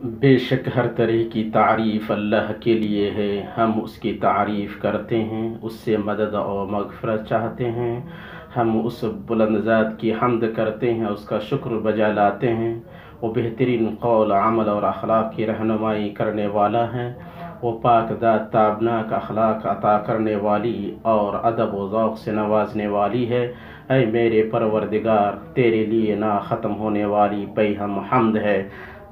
بے شک ہر طرح کی تعریف اللہ کے لیے ہے، ہم اس کی تعریف کرتے ہیں، اس سے مدد اور مغفرت چاہتے ہیں، ہم اس بلند ذات کی حمد کرتے ہیں، اس کا شکر بجا لاتے ہیں۔ وہ بہترین قول، عمل اور اخلاق کی رہنمائی کرنے والا ہے، وہ پاک ذات تابناک اخلاق عطا کرنے والی اور ادب و ذوق سے نوازنے والی ہے۔ اے میرے پروردگار، تیرے لیے نہ ختم ہونے والی بے ہم حمد ہے،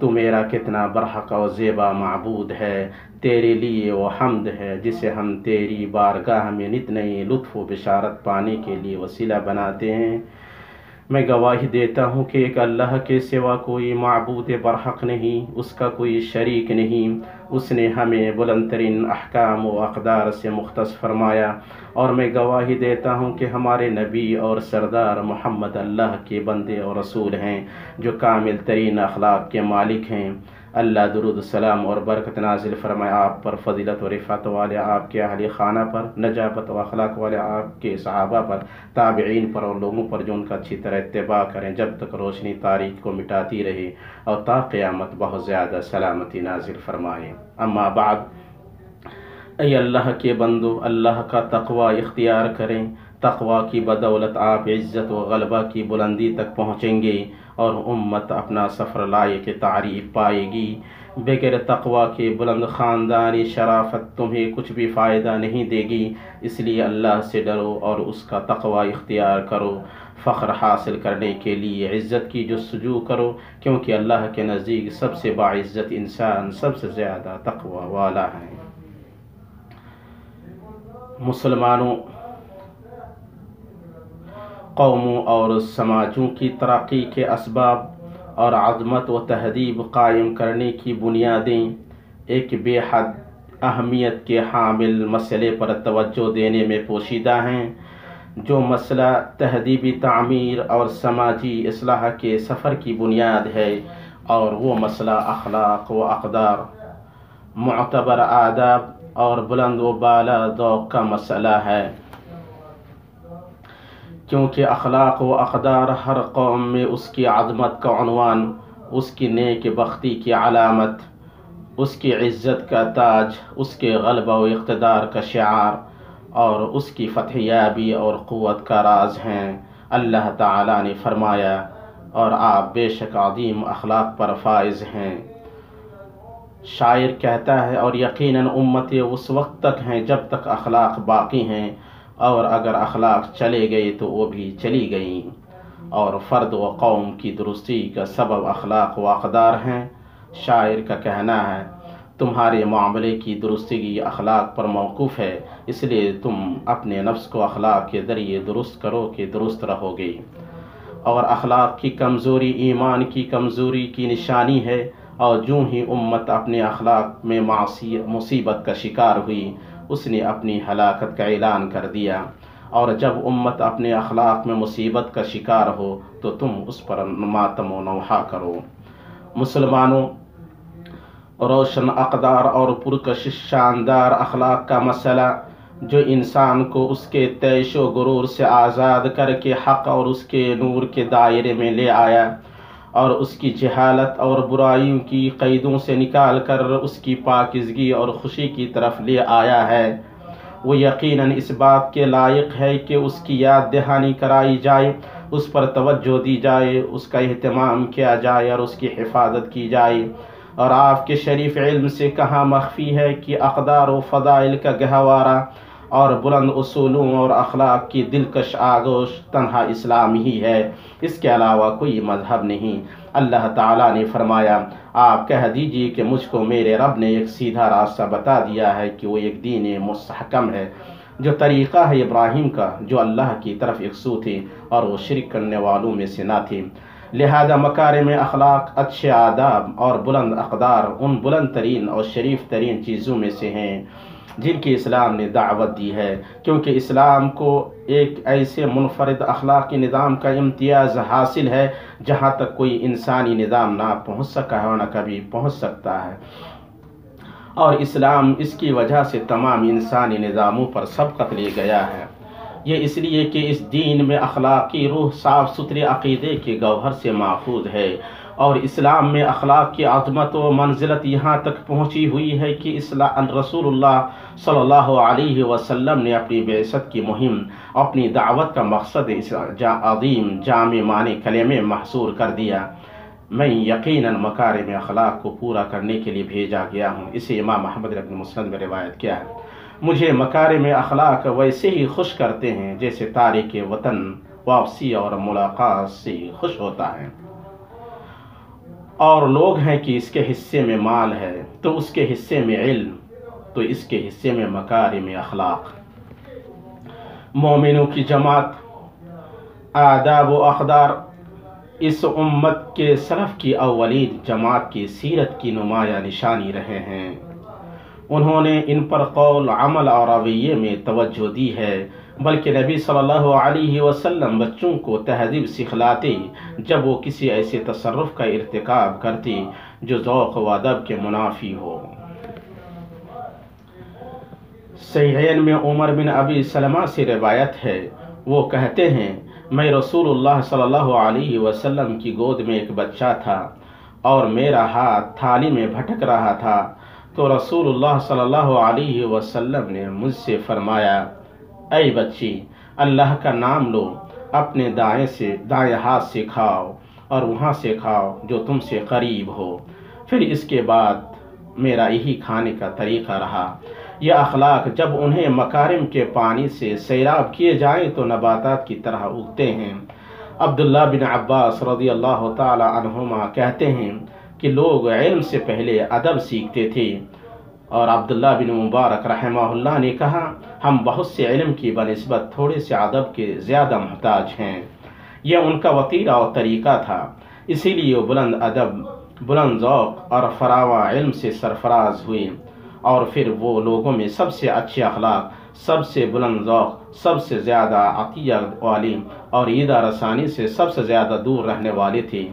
تو میرا کتنا برحق و زیبا معبود ہے۔ تیرے لیے وہ حمد ہے جسے ہم تیری بارگاہ میں نت نئی لطف و بشارت پانے کے لیے وسیلہ بناتے ہیں۔ میں گواہی دیتا ہوں کہ ایک اللہ کے سوا کوئی معبود برحق نہیں، اس کا کوئی شریک نہیں۔ اس نے ہمیں بلند ترین احکام و اقدار سے مختص فرمایا، اور میں گواہی دیتا ہوں کہ ہمارے نبی اور سردار محمد اللہ کے بندے اور رسول ہیں، جو کامل ترین اخلاق کے مالک ہیں۔ اللہ درود السلام اور برکت نازل فرمائے آپ پر، فضیلت و رفعت والے آپ کے اہل خانہ پر، نجابت و اخلاق والے آپ کے صحابہ پر، تابعین پر اور لوگوں پر جو ان کا اچھی طرح اتباع کریں جب تک روشنی تاریک کو مٹاتی رہے اور تا قیامت بہت زیادہ سلامتی نازل فرمائے۔ اما بعد، اے اللہ کے بندو، اللہ کا تقوی اختیار کریں۔ تقوی کی بدولت آپ عزت و غلبہ کی بلندی تک پہنچیں گے اور امت اپنا سفر لائق تعریف پائے گی۔ بغیر تقوی کے بلند خاندانی شرافت تمہیں کچھ بھی فائدہ نہیں دے گی، اس لیے اللہ سے ڈرو اور اس کا تقوی اختیار کرو۔ فخر حاصل کرنے کے لیے عزت کی جستجو کرو، کیونکہ اللہ کے نزدیک سب سے باعزت انسان سب سے زیادہ تقوی والا ہے۔ مسلمانوں، قوموں اور سماجوں کی ترقی کے اسباب اور عظمت و تہذیب قائم کرنے کی بنیادیں ایک بے حد اہمیت کے حامل مسئلے پر توجہ دینے میں پوشیدہ ہیں، جو مسئلہ تہذیبی تعمیر اور سماجی اصلاح کے سفر کی بنیاد ہے، اور وہ مسئلہ اخلاق و اقدار، معتبر آداب اور بلند و بالا ذوق کا مسئلہ ہے۔ کیونکہ اخلاق و اقدار ہر قوم میں اس کی عظمت کا عنوان، اس کی نیک بختی کی علامت، اس کی عزت کا تاج، اس کے غلبہ و اقتدار کا شعار اور اس کی فتح یابی اور قوت کا راز ہیں۔ اللہ تعالیٰ نے فرمایا، اور آپ بے شک عظیم اخلاق پر فائز ہیں۔ شاعر کہتا ہے، اور یقیناً امتیں اس وقت تک ہیں جب تک اخلاق باقی ہیں، اور اگر اخلاق چلے گئے تو وہ بھی چلی گئیں، اور فرد و قوم کی درستی کا سبب اخلاق و اقدار ہیں۔ شاعر کا کہنا ہے، تمہارے معاملے کی درستگی اخلاق پر موقوف ہے، اس لیے تم اپنے نفس کو اخلاق کے ذریعے درست کرو کہ درست رہو گے۔ اور اخلاق کی کمزوری ایمان کی کمزوری کی نشانی ہے، اور جو ہی امت اپنے اخلاق میں مصیبت کا شکار ہوئی، اس نے اپنی ہلاکت کا اعلان کر دیا۔ اور جب امت اپنے اخلاق میں مصیبت کا شکار ہو تو تم اس پر ماتم و نوحہ کرو۔ مسلمانوں، روشن اقدار اور پرکشش شاندار اخلاق کا مسئلہ، جو انسان کو اس کے طیش و غرور سے آزاد کر کے حق اور اس کے نور کے دائرے میں لے آیا، اور اس کی جہالت اور برائیوں کی قیدوں سے نکال کر اس کی پاکیزگی اور خوشی کی طرف لے آیا ہے، وہ یقیناً اس بات کے لائق ہے کہ اس کی یاد دہانی کرائی جائے، اس پر توجہ دی جائے، اس کا اہتمام کیا جائے اور اس کی حفاظت کی جائے۔ اور آپ کے شریف علم سے کہاں مخفی ہے کہ اقدار و فضائل کا گہوارہ اور بلند اصولوں اور اخلاق کی دلکش آغوش تنہا اسلام ہی ہے، اس کے علاوہ کوئی مذہب نہیں۔ اللہ تعالیٰ نے فرمایا، آپ کہہ دیجئے کہ مجھ کو میرے رب نے ایک سیدھا راستہ بتا دیا ہے کہ وہ ایک دین مستحکم ہے، جو طریقہ ہے ابراہیم کا، جو اللہ کی طرف یکسو تھے اور وہ شرک کرنے والوں میں سے نہ تھے۔ لہذا مکارم اخلاق، اچھے آداب اور بلند اقدار ان بلند ترین اور شریف ترین چیزوں میں سے ہیں جن کی اسلام نے دعوت دی ہے، کیونکہ اسلام کو ایک ایسے منفرد اخلاقی نظام کا امتیاز حاصل ہے جہاں تک کوئی انسانی نظام نہ پہنچ سکا ہے اور نہ کبھی پہنچ سکتا ہے، اور اسلام اس کی وجہ سے تمام انسانی نظاموں پر سبقت لے گیا ہے۔ یہ اس لیے کہ اس دین میں اخلاقی روح صاف ستھرے عقیدے کے گوہر سے ماخوذ ہے، اور اسلام میں اخلاق کی عظمت و منزلت یہاں تک پہنچی ہوئی ہے کہ رسول اللہ صلی اللہ علیہ وسلم نے اپنی بعثت کی مہم، اپنی دعوت کا مقصد اس عظیم جامع معنی کلمے محصور کر دیا: میں یقیناً مکارم اخلاق کو پورا کرنے کے لیے بھیجا گیا ہوں۔ اسے امام احمد اپنے مسند میں روایت کیا ہے۔ مجھے مکارم اخلاق ویسے ہی خوش کرتے ہیں جیسے تارک وطن واپسی اور ملاقات سے خوش ہوتا ہے۔ اور لوگ ہیں کہ اس کے حصے میں مال ہے تو اس کے حصے میں علم، تو اس کے حصے میں مکارم اخلاق۔ مومنوں کی جماعت، آداب و اقدار اس امت کے سلف کی اولین جماعت کی سیرت کی نمایاں نشانی رہے ہیں۔ انہوں نے ان پر قول، عمل اور رویے میں توجہ دی ہے، بلکہ نبی صلی اللہ علیہ وسلم بچوں کو تہذیب سکھلاتے جب وہ کسی ایسے تصرف کا ارتکاب کرتے جو ذوق و ادب کے منافی ہو۔ صحیحین میں عمر بن ابی سلمہ سے روایت ہے، وہ کہتے ہیں میں رسول اللہ صلی اللہ علیہ وسلم کی گود میں ایک بچہ تھا اور میرا ہاتھ تھالی میں بھٹک رہا تھا تو رسول اللہ صلی اللہ علیہ وسلم نے مجھ سے فرمایا: اے بچی، اللہ کا نام لو، اپنے دائیں ہاتھ سے کھاؤ اور وہاں سے کھاؤ جو تم سے قریب ہو۔ پھر اس کے بعد میرا یہی کھانے کا طریقہ رہا۔ یہ اخلاق جب انہیں مکارم کے پانی سے سیراب کیے جائیں تو نباتات کی طرح اگتے ہیں۔ عبداللہ بن عباس رضی اللہ تعالی عنہما کہتے ہیں کہ لوگ علم سے پہلے ادب سیکھتے تھے، اور عبداللہ بن مبارک رحمہ اللہ نے کہا ہم بہت سے علم کی بنسبت تھوڑے سے ادب کے زیادہ محتاج ہیں۔ یہ ان کا وتیرہ اور طریقہ تھا، اسی لیے وہ بلند ادب، بلند ذوق اور فراواں علم سے سرفراز ہوئے، اور پھر وہ لوگوں میں سب سے اچھے اخلاق، سب سے بلند ذوق، سب سے زیادہ عطیہ والی اور عیدہ رسانی سے سب سے زیادہ دور رہنے والے تھے۔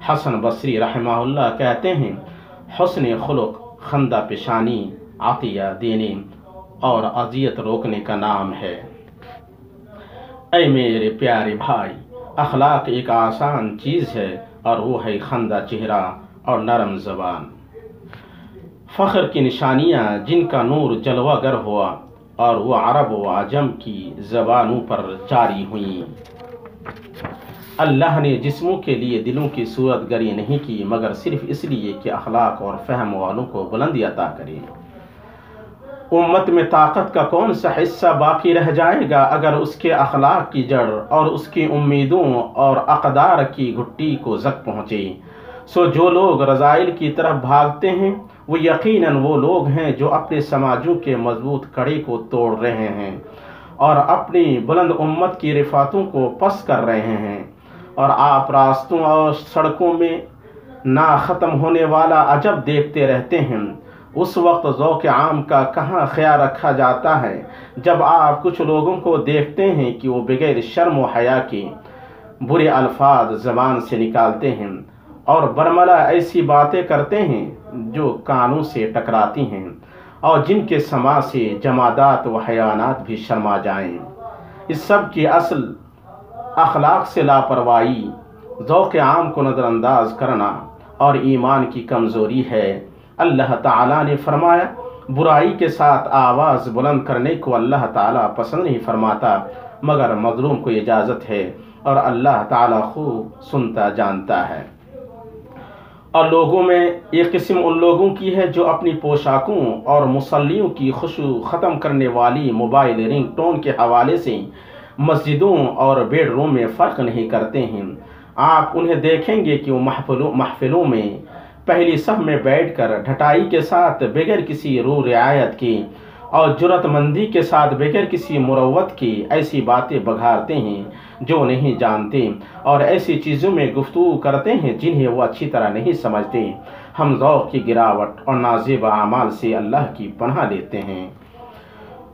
حسن بصری رحمہ اللہ کہتے ہیں حسن خلق خندہ پیشانی، عطیہ دینے اور اذیت روکنے کا نام ہے۔ اے میرے پیارے بھائی، اخلاق ایک آسان چیز ہے اور وہ ہے خندہ چہرہ اور نرم زبان۔ فخر کی نشانیاں جن کا نور جلوہ گر ہوا اور وہ عرب و عجم کی زبانوں پر جاری ہوئیں۔ اللہ نے جسموں کے لیے دلوں کی صورت گری نہیں کی مگر صرف اس لیے کہ اخلاق اور فہم والوں کو بلندی عطا کرے۔ امت میں طاقت کا کون سا حصہ باقی رہ جائے گا اگر اس کے اخلاق کی جڑ اور اس کی امیدوں اور اقدار کی گھٹی کو زک پہنچے؟ سو جو لوگ رذائل کی طرف بھاگتے ہیں وہ یقیناً وہ لوگ ہیں جو اپنے سماجوں کے مضبوط کڑے کو توڑ رہے ہیں اور اپنی بلند امت کی رفعتوں کو پس کر رہے ہیں، اور آپ راستوں اور سڑکوں میں نا ختم ہونے والا عجب دیکھتے رہتے ہیں۔ اس وقت ذوق عام کا کہاں خیال رکھا جاتا ہے جب آپ کچھ لوگوں کو دیکھتے ہیں کہ وہ بغیر شرم و حیا کے برے الفاظ زبان سے نکالتے ہیں اور برملا ایسی باتیں کرتے ہیں جو کانوں سے ٹکراتی ہیں اور جن کے سماع سے جمادات و حیوانات بھی شرما جائیں۔ اس سب کی اصل اخلاق سے لاپرواہی، ذوق عام کو نظر انداز کرنا اور ایمان کی کمزوری ہے۔ اللہ تعالیٰ نے فرمایا برائی کے ساتھ آواز بلند کرنے کو اللہ تعالیٰ پسند نہیں فرماتا مگر مظلوم کو اجازت ہے، اور اللہ تعالیٰ خوب سنتا جانتا ہے۔ اور لوگوں میں ایک قسم ان لوگوں کی ہے جو اپنی پوشاکوں اور مصلیوں کی خوشبو ختم کرنے والی موبائل رنگ ٹون کے حوالے سے مسجدوں اور بیڈ روم میں فرق نہیں کرتے ہیں۔ آپ انہیں دیکھیں گے کہ وہ محفلوں میں پہلی صف میں بیٹھ کر ڈھٹائی کے ساتھ بغیر کسی رعایت کی اور جرأت مندی کے ساتھ بغیر کسی مروت کی ایسی باتیں بگھارتے ہیں جو نہیں جانتے، اور ایسی چیزوں میں گفتگو کرتے ہیں جنہیں وہ اچھی طرح نہیں سمجھتے۔ ہم ذوق کی گراوٹ اور نازیبہ اعمال سے اللہ کی پناہ لیتے ہیں۔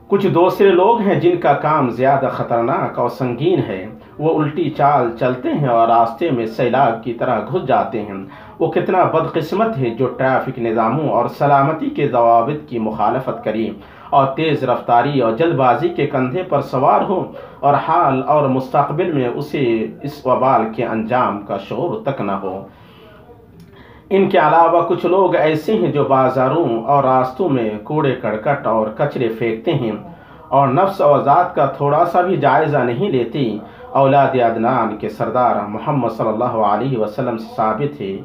کچھ دوسرے لوگ ہیں جن کا کام زیادہ خطرناک اور سنگین ہے، وہ الٹی چال چلتے ہیں اور راستے میں سیلاب کی طرح گھس جاتے ہیں۔ وہ کتنا بدقسمت ہے جو ٹریفک نظاموں اور سلامتی کے ضوابط کی مخالفت کرے اور تیز رفتاری اور جلد بازی کے کندھے پر سوار ہو اور حال اور مستقبل میں اسے اس وبال کے انجام کا شعور تک نہ ہو۔ ان کے علاوہ کچھ لوگ ایسے ہیں جو بازاروں اور راستوں میں کوڑے کرکٹ اور کچرے پھینکتے ہیں اور نفس و ذات کا تھوڑا سا بھی جائزہ نہیں لیتے۔ اولاد عدنان کے سردار محمد صلی اللہ علیہ وسلم سے ثابت ہے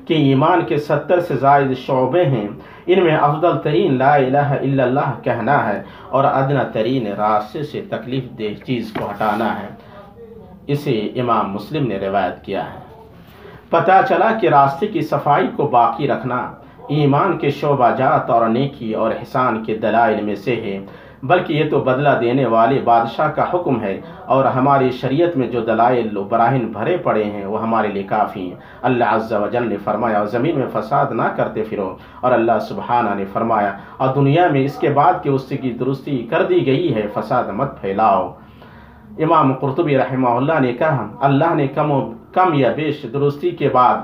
کہ ایمان کے 70 سے زائد شعبے ہیں۔ ان میں افضل ترین لا الہ الا اللہ کہنا ہے اور ادنی ترین راستے سے تکلیف دہ چیز کو ہٹانا ہے۔ اسے امام مسلم نے روایت کیا ہے۔ پتہ چلا کہ راستے کی صفائی کو باقی رکھنا ایمان کے شعبہ جات اور نیکی اور احسان کے دلائل میں سے ہے، بلکہ یہ تو بدلہ دینے والے بادشاہ کا حکم ہے، اور ہماری شریعت میں جو دلائل و براہین بھرے پڑے ہیں وہ ہمارے لیے کافی ہیں۔ اللہ عز و جل نے فرمایا اور زمین میں فساد نہ کرتے پھرو، اور اللہ سبحانہ نے فرمایا اور دنیا میں اس کے بعد کہ اس کی درستی کر دی گئی ہے فساد مت پھیلاؤ۔ امام قرطبی رحمہ اللہ نے کہا اللہ نے کم یا بیش درستی کے بعد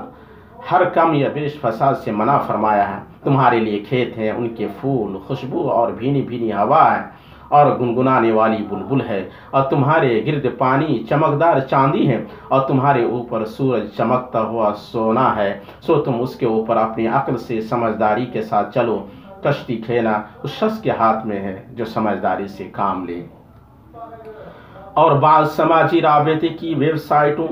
ہر کم یا بیش فساد سے منع فرمایا ہے۔ تمہارے لیے کھیت ہیں، ان کے پھول خوشبو اور بھینی بھینی ہوا ہے اور گنگنانے والی بلبل ہے، اور تمہارے گرد پانی چمکدار چاندی ہے، اور تمہارے اوپر سورج چمکتا ہوا سونا ہے، سو تم اس کے اوپر اپنی عقل سے سمجھداری کے ساتھ چلو۔ کشتی کھینا اس شخص کے ہاتھ میں ہے جو سمجھداری سے کام لے۔ اور بعض سماجی رابطے کی ویب سائٹوں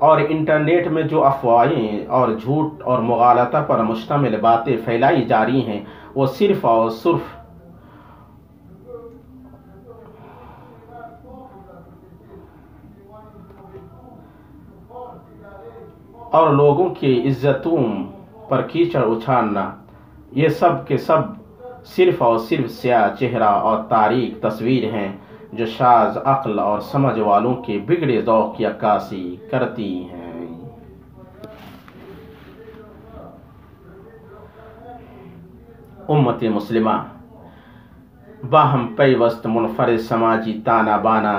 اور انٹرنیٹ میں جو افواہیں اور جھوٹ اور مغالطہ پر مشتمل باتیں پھیلائی جا رہی ہیں وہ صرف اور صرف اور لوگوں کی عزتوں پر کیچڑ اچھالنا، یہ سب کے سب صرف اور صرف سیاہ چہرہ اور تاریک تصویر ہیں جو شاذ عقل اور سمجھ والوں کے بگڑے ذوق کی عکاسی کرتی ہیں۔ امت مسلمہ باہم پیوست منفرد سماجی تانا بانا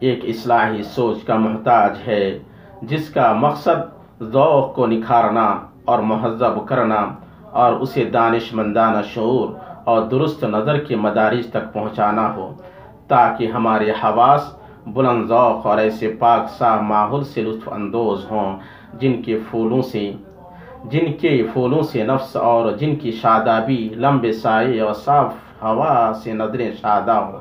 ایک اصلاحی سوچ کا محتاج ہے، جس کا مقصد ذوق کو نکھارنا اور مہذب کرنا اور اسے دانشمندانہ شعور اور درست نظر کے مدارج تک پہنچانا ہو، تاکہ ہمارے حواس بلند ذوق اور ایسے پاک صاف ماحول سے لطف اندوز ہوں جن کے پھولوں سے نفس اور جن کی شادابی لمبے سائے اور صاف ہوا سے نظریں شادہ ہوں،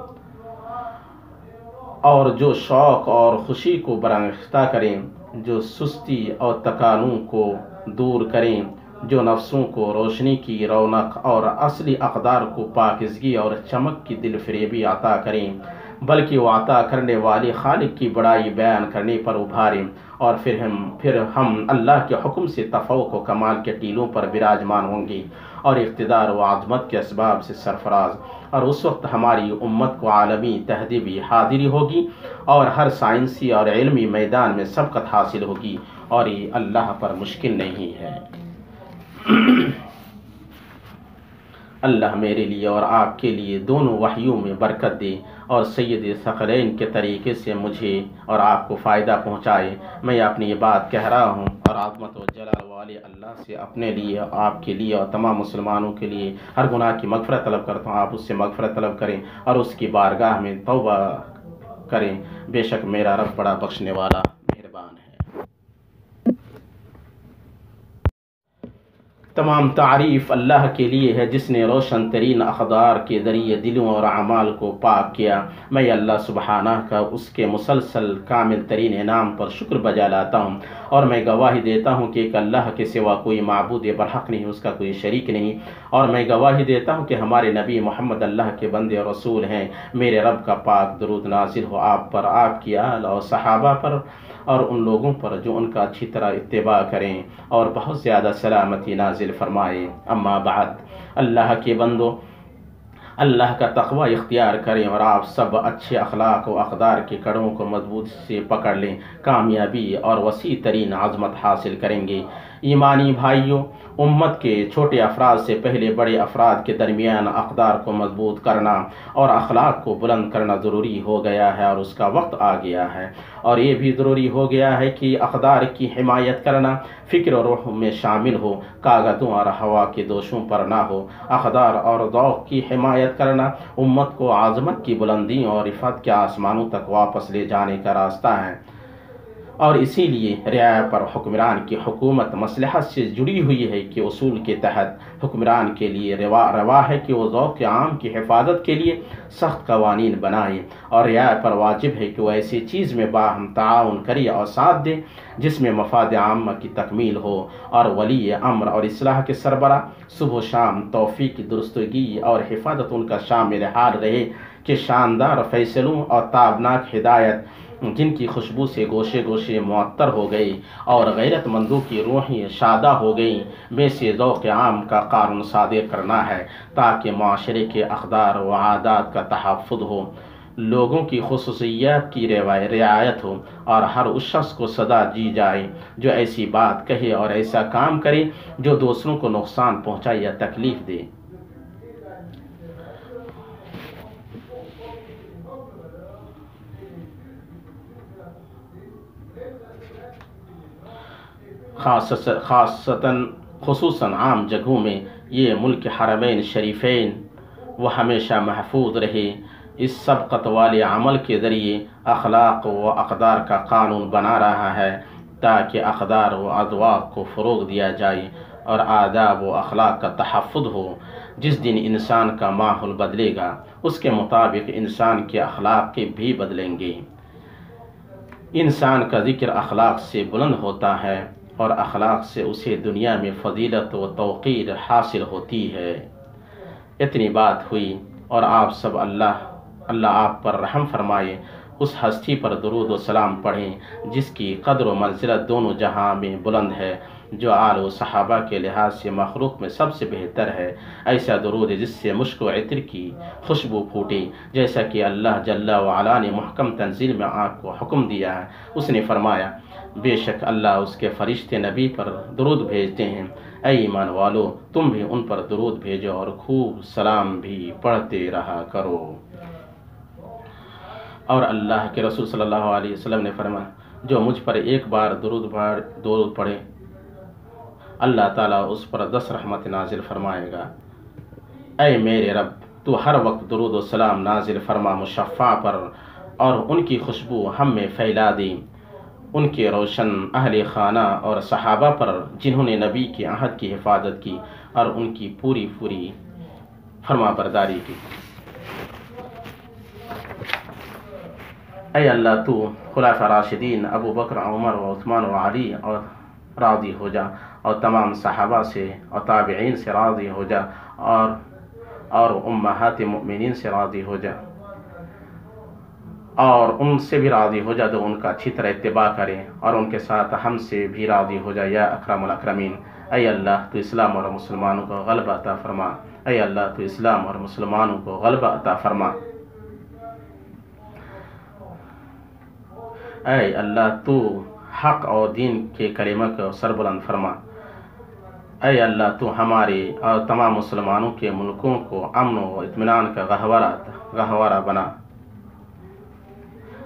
اور جو شوق اور خوشی کو برانگیختہ کریں، جو سستی اور تکانوں کو دور کریں، جو نفسوں کو روشنی کی رونق اور اصلی اقدار کو پاکیزگی اور چمک کی دل فریبی عطا کریں، بلکہ وہ عطا کرنے والے خالق کی بڑائی بیان کرنے پر ابھاریں، اور پھر ہم اللہ کے حکم سے تفوق و کمال کے ٹیلوں پر براجمان ہوں گے اور اقتدار و عظمت کے اسباب سے سرفراز، اور اس وقت ہماری امت کو عالمی تہذیبی حاضری ہوگی اور ہر سائنسی اور علمی میدان میں سبقت حاصل ہوگی، اور یہ اللہ پر مشکل نہیں ہے۔ اللہ میرے لیے اور آپ کے لیے دونوں وحیوں میں برکت دے اور سید ثقلین کے طریقے سے مجھے اور آپ کو فائدہ پہنچائے۔ میں اپنی یہ بات کہہ رہا ہوں اور عظمت و جلال والے اللہ سے اپنے لیے، آپ کے لیے اور تمام مسلمانوں کے لیے ہر گناہ کی مغفرت طلب کرتا ہوں۔ آپ اس سے مغفرت طلب کریں اور اس کی بارگاہ میں توبہ کریں، بے شک میرا رب بڑا بخشنے والا مہربان ہے۔ تمام تعریف اللہ کے لیے ہے جس نے روشن ترین اقدار کے ذریعے دلوں اور اعمال کو پاک کیا۔ میں اللہ سبحانہ کا اس کے مسلسل کامل ترین انعام پر شکر بجا لاتا ہوں، اور میں گواہی دیتا ہوں کہ ایک اللہ کے سوا کوئی معبود برحق نہیں، اس کا کوئی شریک نہیں، اور میں گواہی دیتا ہوں کہ ہمارے نبی محمد اللہ کے بندے اور رسول ہیں۔ میرے رب کا پاک درود نازل ہو آپ پر، آپ کی آل اور صحابہ پر، اور ان لوگوں پر جو ان کا اچھی طرح اتباع کریں، اور بہت زیادہ سلامتی نازل فرمائے۔ اما بعد، اللہ کے بندو، اللہ کا تقوی اختیار کریں اور آپ سب اچھے اخلاق و اقدار کے کڑوں کو مضبوط سے پکڑ لیں، کامیابی اور وسیع ترین عظمت حاصل کریں گے۔ ایمانی بھائیوں، امت کے چھوٹے افراد سے پہلے بڑے افراد کے درمیان اقدار کو مضبوط کرنا اور اخلاق کو بلند کرنا ضروری ہو گیا ہے، اور اس کا وقت آ گیا ہے، اور یہ بھی ضروری ہو گیا ہے کہ اقدار کی حمایت کرنا فکر و روح میں شامل ہو، کاغذوں اور ہوا کے دوشوں پر نہ ہو۔ اقدار اور ذوق کی حمایت کرنا امت کو عظمت کی بلندی اور رفعت کے آسمانوں تک واپس لے جانے کا راستہ ہے۔ اور اسی لیے رعایا پر حکمران کی حکومت مصلحت سے جڑی ہوئی ہے کہ اصول کے تحت حکمران کے لیے روا ہے کہ وہ ذوق عام کی حفاظت کے لیے سخت قوانین بنائے، اور رعایا پر واجب ہے کہ وہ ایسی چیز میں باہم تعاون کرے اور ساتھ دے جس میں مفاد عامہ کی تکمیل ہو، اور ولی امر اور اصلاح کے سربراہ صبح و شام توفیق کی درستگی اور حفاظت ان کا شامل حال رہے کہ شاندار فیصلوں اور تابناک ہدایت جن کی خوشبو سے گوشے گوشے معطر ہو گئی اور غیرت مندوں کی روحیں شادہ ہو گئیں میں سے ذوق عام کا قانون صادر کرنا ہے، تاکہ معاشرے کے اقدار و عادات کا تحفظ ہو، لوگوں کی خصوصیات کی رعایت ہو، اور ہر اس شخص کو سزا دی جائے جو ایسی بات کہے اور ایسا کام کرے جو دوسروں کو نقصان پہنچائے یا تکلیف دے۔ خصوصاً عام جگہوں میں یہ ملک حرمین شریفین وہ ہمیشہ محفوظ رہے، اس سبقت والے عمل کے ذریعے اخلاق و اقدار کا قانون بنا رہا ہے، تاکہ اقدار و اذواق کو فروغ دیا جائے اور آداب و اخلاق کا تحفظ ہو۔ جس دن انسان کا ماحول بدلے گا اس کے مطابق انسان کے اخلاق بھی بدلیں گے۔ انسان کا ذکر اخلاق سے بلند ہوتا ہے اور اخلاق سے اسے دنیا میں فضیلت و توقیر حاصل ہوتی ہے۔ اتنی بات ہوئی اور آپ سب اللہ آپ پر رحم فرمائے اس ہستی پر درود و سلام پڑھیں جس کی قدر و منزلت دونوں جہاں میں بلند ہے، جو آل و صحابہ کے لحاظ سے مخلوق میں سب سے بہتر ہے۔ ایسا درود جس سے مشک و عطر کی خوشبو پھوٹے، جیسا کہ اللہ جل وعلا نے محکم تنزیل میں آپ کو حکم دیا ہے۔ اس نے فرمایا، بے شک اللہ اس کے فرشتے نبی پر درود بھیجتے ہیں، اے ایمان والو تم بھی ان پر درود بھیجو اور خوب سلام بھی پڑھتے رہا کرو۔ اور اللہ کے رسول صلی اللہ علیہ وسلم نے فرمایا، جو مجھ پر ایک بار درود پڑھے اللہ تعالیٰ اس پر 10 رحمت نازل فرمائے گا۔ اے میرے رب تو ہر وقت درود و سلام نازل فرما مشفع پر، اور ان کی خوشبو ہم میں پھیلا دی، ان کے روشن اہل خانہ اور صحابہ پر جنہوں نے نبی کے عہد کی حفاظت کی اور ان کی پوری فرما برداری کی۔ اے اللہ تو خلفاء راشدین ابو بکر عمر و عثمان و علی اور راضی ہو جا، اور تمام صحابہ سے اور تابعین سے راضی ہو جا، اور امہات مؤمنین سے راضی ہو جا، اور ان سے بھی راضی ہو جا جو ان کا اچھی طرح اتباع کریں، اور ان کے ساتھ ہم سے بھی راضی ہو جا یا اکرم الاکرمین۔ اے اللہ تو اسلام اور مسلمانوں کو غلبہ عطا فرما، اے اللہ تو اسلام اور مسلمانوں کو غلبہ عطا فرما۔ اے اللہ تو حق اور دین کے کلمہ کو سربلند فرما، اے اللہ تو ہمارے اور تمام مسلمانوں کے ملکوں کو امن و اطمینان کا گہوارہ بنا۔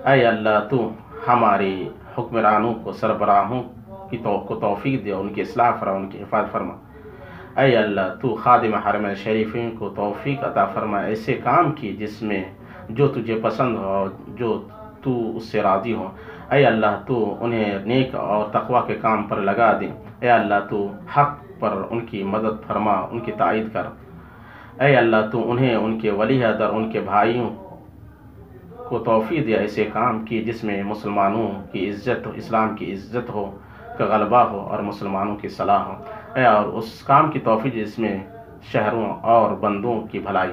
اے اللہ تو ہمارے حکمرانوں کو سربراہوں کو توفیق دے، ان کی اصلاح فرما، ان کی حفاظت فرما۔ اے اللہ تو خادم حرمین شریفین کو توفیق عطا فرما، ایسے کام کی جس میں جو تجھے پسند ہو اور جو تو اس سے راضی ہو۔ اے اللہ تو انہیں نیک اور تقوی کے کام پر لگا دے، اے اللہ تو حق پر ان کی مدد فرما، ان کی تائید کر۔ اے اللہ تو انہیں ان کے ولی عہد اور ان کے بھائیوں کو توفیق دے، ایسے کام کی جس میں مسلمانوں کی عزت ہو، اسلام کی عزت ہو، کا غلبہ ہو اور مسلمانوں کی صلاح ہو، اے اور اس کام کی توفیق جس میں شہروں اور بندوں کی بھلائی۔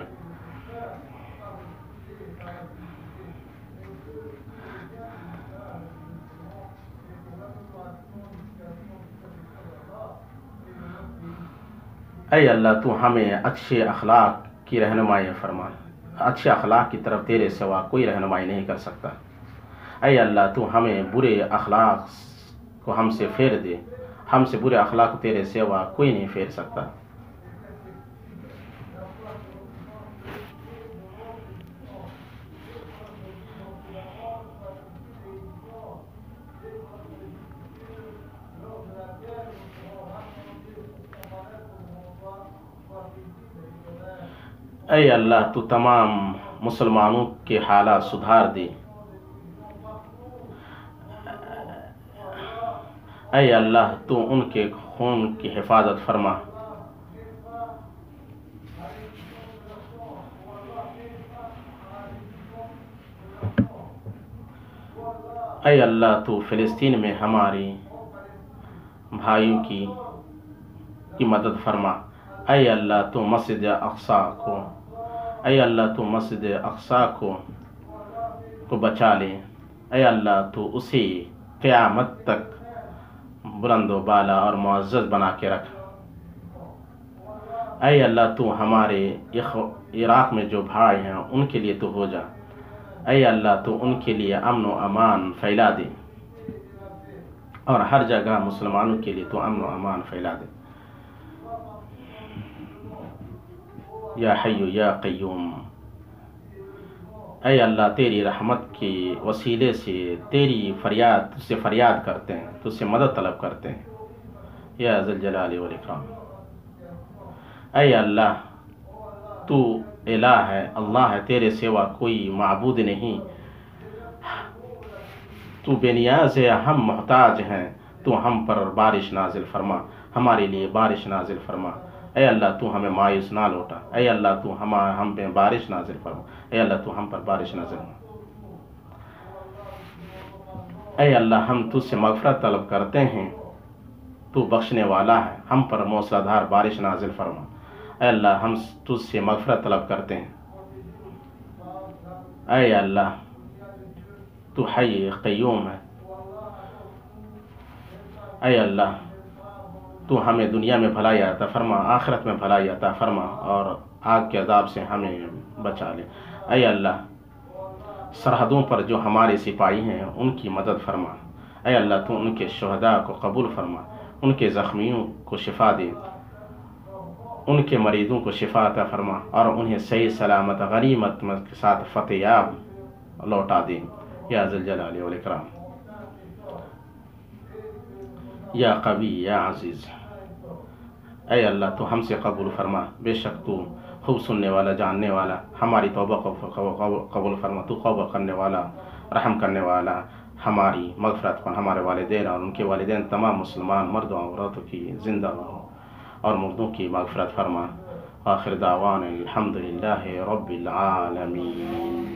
اے اللہ تو ہمیں اچھے اخلاق کی رہنمائی فرما، اچھے اخلاق کی طرف تیرے سوا کوئی رہنمائی نہیں کر سکتا۔ اے اللہ تو ہمیں برے اخلاق کو ہم سے پھیر دے، ہم سے برے اخلاق کو تیرے سوا کوئی نہیں پھیر سکتا۔ اے اللہ تو تمام مسلمانوں کے حالات سدھار دے، اے اللہ تو ان کے خون کی حفاظت فرما، اے اللہ تو فلسطین میں ہماری بھائیوں کی مدد فرما، اے اللہ تو مسجد اقصی کو، اے اللہ تو مسجد اقصی کو بچا لے، اے اللہ تو اسے قیامت تک بلند و بالا اور معزز بنا کے رکھ، اے اللہ تو ہمارے عراق میں جو بھائی ہیں ان کے لیے تو ہو جا، اے اللہ تو ان کے لیے امن و امان پھیلا دے، اور ہر جگہ مسلمانوں کے لیے تو امن و امان پھیلا دے۔ یا حی یا قیوم، اے اللہ تیری رحمت کے وسیلے سے تجھ سے فریاد کرتے ہیں، تجھ سے مدد طلب کرتے ہیں، یا ذی الجلال والاکرام۔ اے اللہ تو الہ ہے، اللہ ہے، تیرے سوا کوئی معبود نہیں، تو بے نیاز ہے، ہم محتاج ہیں، تو ہم پر بارش نازل فرما، ہمارے لیے بارش نازل فرما، اے اللہ تو ہمیں مایوس نہ لوٹا، اے اللہ تو ہم پہ بارش نازل فرما، اے اللہ تو ہم پر بارش نازل فرما، اے اللہ ہم تجھ سے مغفرت طلب کرتے ہیں، تو بخشنے والا ہے، ہم پر موسلادھار بارش نازل فرما، اے اللہ ہم تجھ سے مغفرت طلب کرتے ہیں، اے اللہ تو حی قیوم ہے، اے اللہ تو ہمیں دنیا میں بھلائی عطا فرما، آخرت میں بھلائی عطا فرما، اور آگ کے عذاب سے ہمیں بچا لے، اے اللہ سرحدوں پر جو ہمارے سپاہی ہیں ان کی مدد فرما، اے اللہ تو ان کے شہداء کو قبول فرما، ان کے زخمیوں کو شفا دے، ان کے مریضوں کو شفا عطا فرما، اور انہیں صحیح سلامت غنیمت کے ساتھ فتح یاب لوٹا دے، یا ذی الجلال والاکرام، یا قوی یا عزیز۔ اے اللہ تو ہم سے قبول فرما، بے شک تو خوب سننے والا، جاننے والا، ہماری توبہ کو قبول فرما، تو توبہ کرنے والا، رحم کرنے والا، ہماری مغفرت پر ہمارے والدین اور ان کے والدین تمام مسلمان مردوں اور عورتوں کی زندہ اور مردوں کی مغفرت فرما۔ آخر دعوان الحمدللہ رب العالمین۔